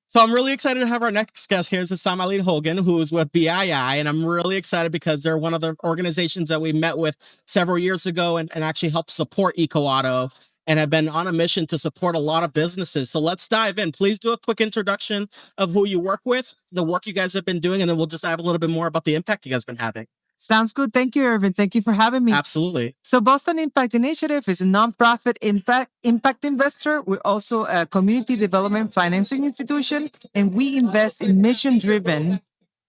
So I'm really excited to have our next guest here. This is Samalid Hogan, who is with BII, and I'm really excited because they're one of the organizations that we met with several years ago and actually helped support Eco Auto and have been on a mission to support a lot of businesses. So let's dive in. Please do a quick introduction of who you work with, the work you guys have been doing, and then we'll just dive a little bit more about the impact you guys have been having. Sounds good. Thank you, Irving. Thank you for having me. Absolutely. So Boston Impact Initiative is a nonprofit impact investor. We're also a community development financing institution, and we invest in mission-driven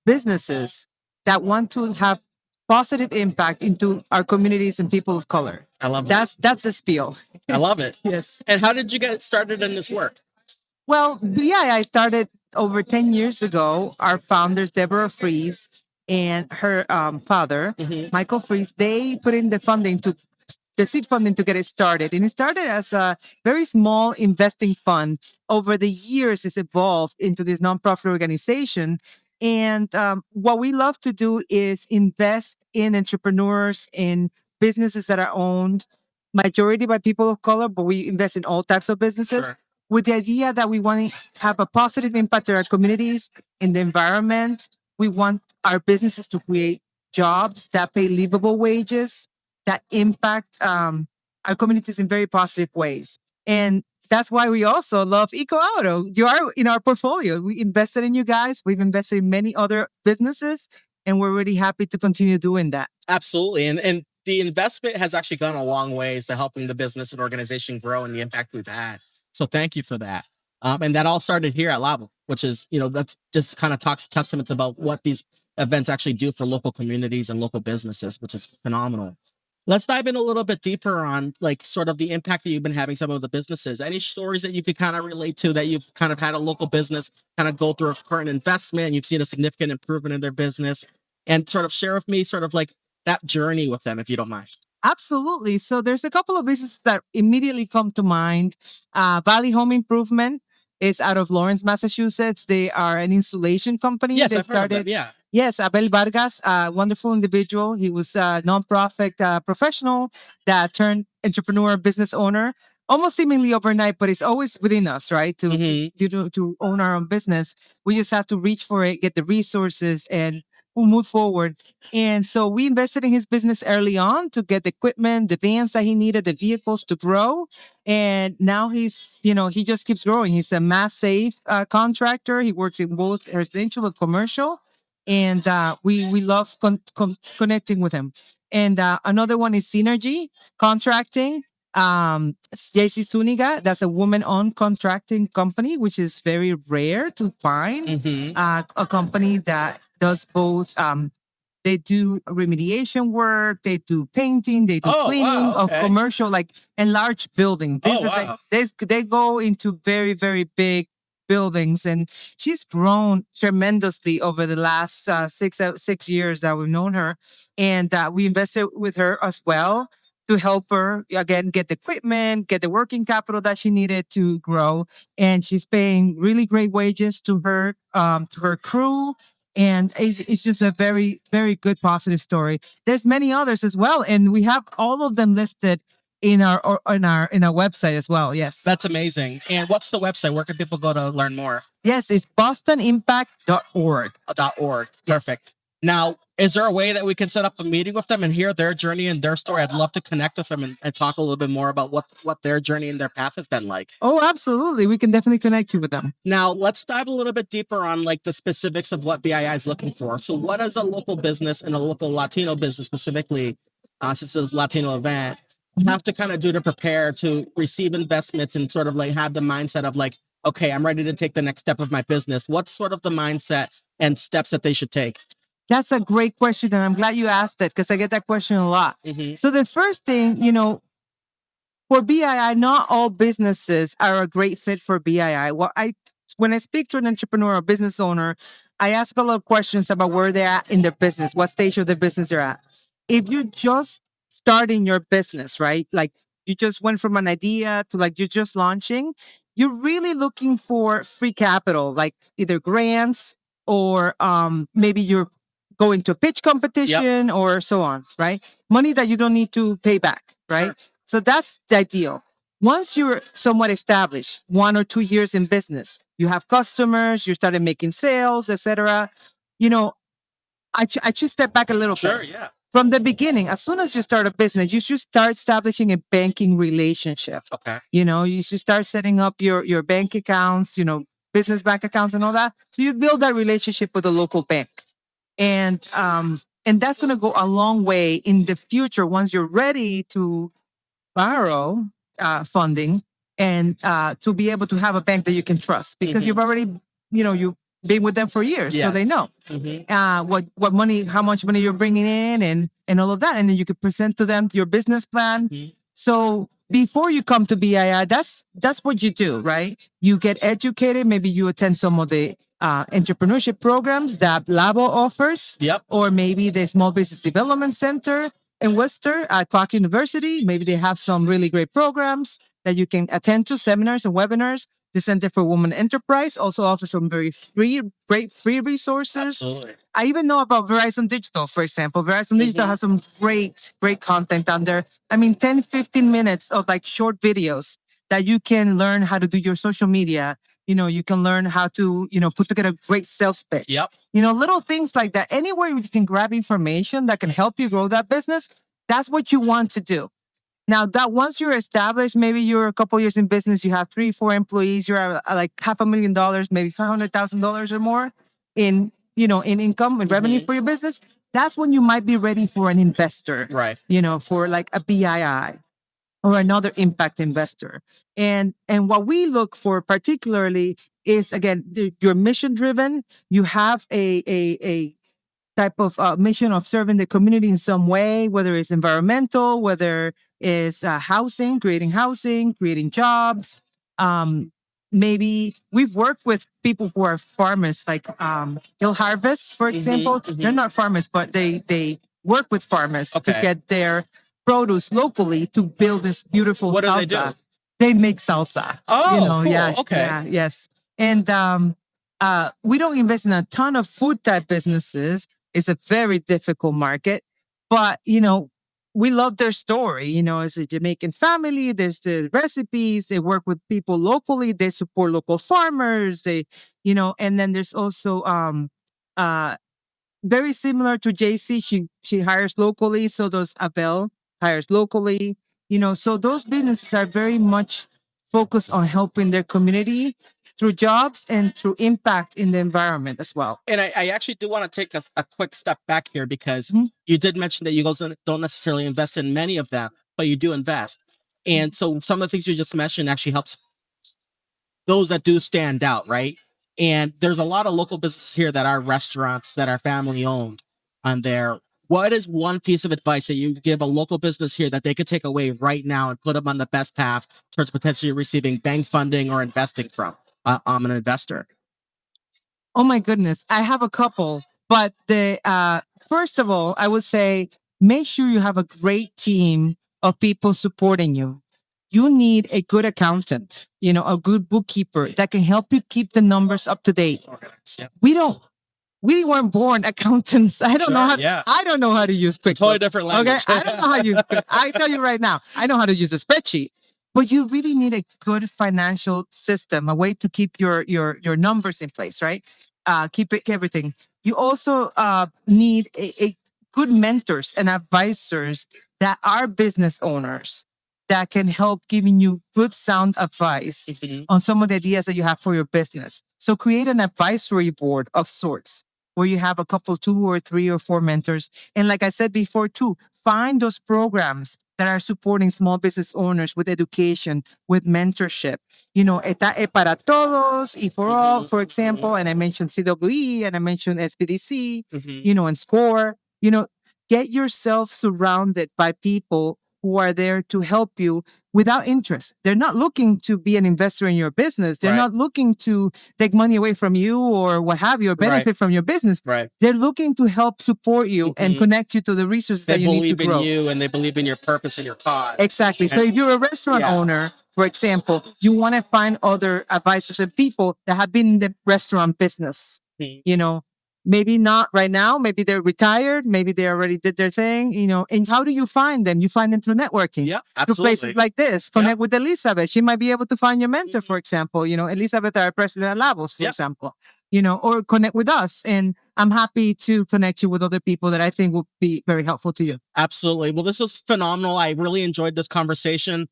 businesses that want to have positive impact into our communities and people of color. I love that. That's the spiel. I love it. Yes. And how did you get started in this work? Well, yeah, I started over 10 years ago. Our founders, Deborah Fries and her father, Michael Fries, they put in the seed funding to get it started. And it started as a very small investing fund. Over the years, it's evolved into this nonprofit organization. And what we love to do is invest in entrepreneurs, in businesses that are owned majority by people of color, but we invest in all types of businesses. Sure. With the idea that we want to have a positive impact on our communities, in the environment. We want our businesses to create jobs that pay livable wages, that impact our communities in very positive ways. And that's why we also love Eco Auto. You are in our portfolio. We invested in you guys. We've invested in many other businesses, and we're really happy to continue doing that. Absolutely. And the investment has actually gone a long ways to helping the business and organization grow and the impact we've had. So thank you for that. And that all started here at LABO, which is, that's just kind of talks testaments about what these events actually do for local communities and local businesses, which is phenomenal. Let's dive in a little bit deeper on like sort of the impact that you've been having some of the businesses. Any stories that you could kind of relate to that you've kind of had a local business kind of go through a current investment and you've seen a significant improvement in their business, and sort of share with me sort of like that journey with them, if you don't mind. Absolutely. So there's a couple of businesses that immediately come to mind. Valley Home Improvement is out of Lawrence, Massachusetts. They are an insulation company. Yes, They I've heard of them. Yeah. Yes, Abel Vargas, a wonderful individual. He was a nonprofit professional that turned entrepreneur, business owner, almost seemingly overnight, but it's always within us, right? To own our own business, we just have to reach for it, get the resources, and we'll move forward. And so we invested in his business early on to get the equipment, the vans that he needed, the vehicles to grow. And now he's, he just keeps growing. He's a mass safe contractor. He works in both residential and commercial. And we love connecting with him. And another one is Synergy Contracting. JC Suniga, that's a woman-owned contracting company, which is very rare to find. A company that does both. They do remediation work, they do painting, they do cleaning of commercial, like enlarged buildings. They go into very, very big buildings, and she's grown tremendously over the last 6 years that we've known her, and we invested with her as well to help her again get the equipment, get the working capital that she needed to grow, and she's paying really great wages to her crew. And it's just a very, very good positive story. There's many others as well, and we have all of them listed in our website as well. Yes, that's amazing. And what's the website? Where can people go to learn more? Yes, it's bostonimpact.org. .org. Perfect. Yes. Now, is there a way that we can set up a meeting with them and hear their journey and their story? I'd love to connect with them and talk a little bit more about what their journey and their path has been like. Oh, absolutely. We can definitely connect you with them. Now, let's dive a little bit deeper on like the specifics of what BII is looking for. So what does a local business and a local Latino business specifically, since it's a Latino event, have to kind of do to prepare to receive investments and sort of like have the mindset of like, okay, I'm ready to take the next step of my business? What's sort of the mindset and steps that they should take? That's a great question, and I'm glad you asked it because I get that question a lot. So the first thing, for BII, not all businesses are a great fit for BII. When I speak to an entrepreneur or business owner, I ask a lot of questions about where they're at in their business, what stage of their business they're at. If you're just starting your business, right? Like you just went from an idea to like you're just launching, you're really looking for free capital, like either grants or maybe you're going to a pitch competition or so on, right? Money that you don't need to pay back, right? Sure. So that's the ideal. Once you're somewhat established, 1 or 2 years in business, you have customers, you started making sales, etc. You know, I should step back a little Sure, bit. yeah. From the beginning, as soon as you start a business, you should start establishing a banking relationship. Okay. You should start setting up your bank accounts, business bank accounts and all that. So you build that relationship with a local bank. And that's gonna go a long way in the future once you're ready to borrow funding and to be able to have a bank that you can trust because you've already, you've been with them for years, so they Yes. know what money, how much money you're bringing in, and all of that, and then you could present to them your business plan. So before you come to BII, that's what you do, right? You get educated. Maybe you attend some of the entrepreneurship programs that LABO offers, Yep. or maybe the Small Business Development Center in Worcester at Clark University. Maybe they have some really great programs that you can attend to, seminars and webinars. The Center for Women Enterprise also offers some very great free resources. Absolutely. I even know about Verizon Digital, for example. Verizon Digital has some great content on there. I mean, 10, 15 minutes of like short videos that you can learn how to do your social media. You can learn how to, put together a great sales pitch. Yep. Little things like that. Anywhere you can grab information that can help you grow that business, that's what you want to do. Now that once you're established, maybe you're a couple years in business, you have 3, 4 employees, you're at like $500,000, maybe $500,000 or more in income and revenue for your business. That's when you might be ready for an investor, Right. For like a BII or another impact investor. And what we look for particularly is, again, you're mission driven. You have a type of mission of serving the community in some way, whether it's environmental, whether it's housing, creating jobs. Maybe we've worked with people who are farmers, like Hill Harvest, for example. They're not farmers, but they work with farmers to get their produce locally to build this beautiful What do salsa. they do? They make salsa. Oh, cool. Yeah, Okay. yeah, yes. And we don't invest in a ton of food type businesses. It's a very difficult market, but we love their story. It's a Jamaican family. There's the recipes. They work with people locally. They support local farmers. And then there's also uh very similar to JC. She hires locally. So does Abel hires locally. So those businesses are very much focused on helping their community through jobs and through impact in the environment as well. And I actually do want to take a quick step back here because you did mention that you guys don't necessarily invest in many of them, but you do invest. And so some of the things you just mentioned actually helps those that do stand out, right? And there's a lot of local businesses here that are restaurants that are family owned on there. What is one piece of advice that you give a local business here that they could take away right now and put them on the best path towards potentially receiving bank funding or investing from an investor? Oh my goodness, I have a couple, but the first of all, I would say make sure you have a great team of people supporting you. You need a good accountant, a good bookkeeper that can help you keep the numbers up to date. Yep. We weren't born accountants. I don't know how. Yeah. I don't know how to use QuickBooks. Totally different language. Okay, I don't know how to use. I tell you right now, I know how to use a spreadsheet. But you really need a good financial system, a way to keep your numbers in place, right? Keep everything. You also need a good mentors and advisors that are business owners that can help giving you good sound advice on some of the ideas that you have for your business. So create an advisory board of sorts where you have a couple, 2 or 3 or 4 mentors. And like I said before too, find those programs that are supporting small business owners with education, with mentorship. Está E para Todos, E for All, for example, and I mentioned CWE and I mentioned SBDC, and SCORE. Get yourself surrounded by people who are there to help you without interest. They're not looking to be an investor in your business. They're not looking to take money away from you or what have you, or benefit from your business. Right. They're looking to help support you and connect you to the resources that you need to grow. They believe in you and they believe in your purpose and your cause. Exactly. So if you're a restaurant owner, for example, you want to find other advisors and people that have been in the restaurant business, maybe not right now, maybe they're retired, maybe they already did their thing, and how do you find them? You find them through networking. Yeah, through places absolutely. like this. Connect with Elizabeth. She might be able to find your mentor, for example. Elizabeth, our president at LABOs, for Yep. example. Or connect with us. And I'm happy to connect you with other people that I think will be very helpful to you. Absolutely. Well, this was phenomenal. I really enjoyed this conversation.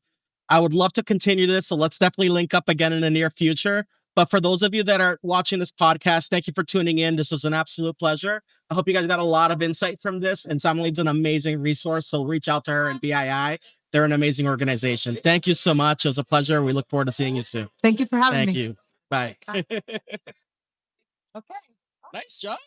I would love to continue this. So let's definitely link up again in the near future. But for those of you that are watching this podcast, thank you for tuning in. This was an absolute pleasure. I hope you guys got a lot of insight from this. And Samalid's an amazing resource. So reach out to her and BII. They're an amazing organization. Thank you so much. It was a pleasure. We look forward to seeing you soon. Thank you for having Thank me. you. Bye. Okay. Nice job.